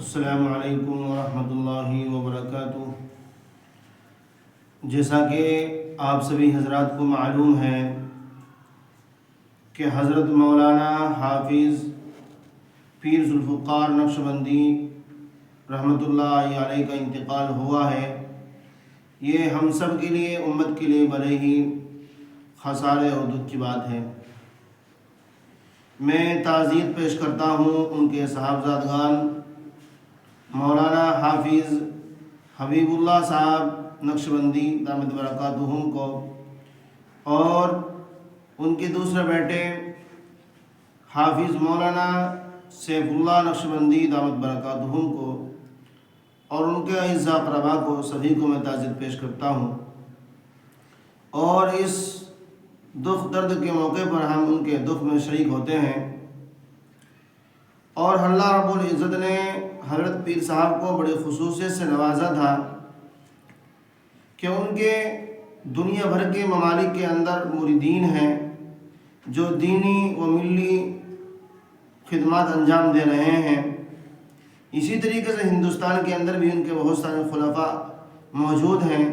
السلام علیکم ورحمۃ اللہ وبرکاتہ۔ جیسا کہ آپ سبھی حضرات کو معلوم ہے کہ حضرت مولانا حافظ پیر ذوالفقار نقشبندی رحمۃ اللہ علیہ کا انتقال ہوا ہے۔ یہ ہم سب کے لیے، امت کے لیے بڑے ہی خسارے اور دکھ کی بات ہے۔ میں تعزیت پیش کرتا ہوں ان کے صاحبزادگان مولانا حافظ حبیب اللہ صاحب نقشبندی دامت برکاتہم کو، اور ان کے دوسرے بیٹے حافظ مولانا سیف اللہ نقشبندی دامت برکاتہم کو، اور ان کے اعزاء اقرباء کو، سبھی کو میں تعزیت پیش کرتا ہوں۔ اور اس دکھ درد کے موقع پر ہم ان کے دکھ میں شریک ہوتے ہیں، اور اللہ رب العزت نے حضرت پیر صاحب کو بڑے خصوصیت سے نوازا تھا کہ ان کے دنیا بھر کے ممالک کے اندر مریدین ہیں جو دینی و ملی خدمات انجام دے رہے ہیں۔ اسی طریقے سے ہندوستان کے اندر بھی ان کے بہت سارے خلفاء موجود ہیں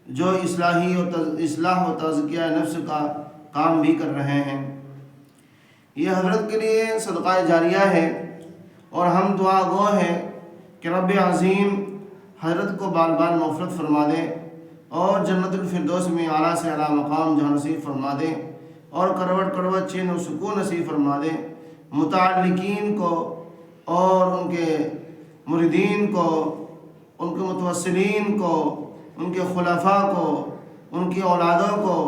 جو اصلاح و تزکیہ نفس کا کام بھی کر رہے ہیں۔ یہ حضرت کے لیے صدقہ جاریہ ہے، اور ہم دعا گو ہیں کہ رب عظیم حضرت کو بال بال مغفرت فرما دے، اور جنت الفردوس میں اعلیٰ سے اعلیٰ مقام جہاں نصیب فرما دے، اور کروٹ کروٹ چین و سکون نصیب فرما دے۔ متعلقین کو اور ان کے مریدین کو، ان کے متوسلین کو، ان کے خلفاء کو، ان کی اولادوں کو،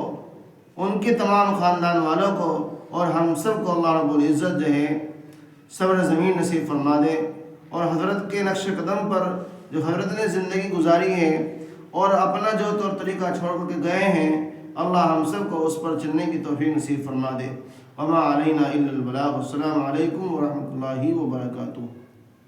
ان کے تمام خاندان والوں کو، اور ہم سب کو اللہ رب العزت جو ہے صبر زمین نصیب فرما دے، اور حضرت کے نقش قدم پر جو حضرت نے زندگی گزاری ہے اور اپنا جو طور طریقہ چھوڑ کر کے گئے ہیں، اللہ ہم سب کو اس پر چلنے کی توفیق نصیب فرما دے۔ وما علینا الا البلاغ۔ السلام علیکم ورحمۃ اللہ وبرکاتہ۔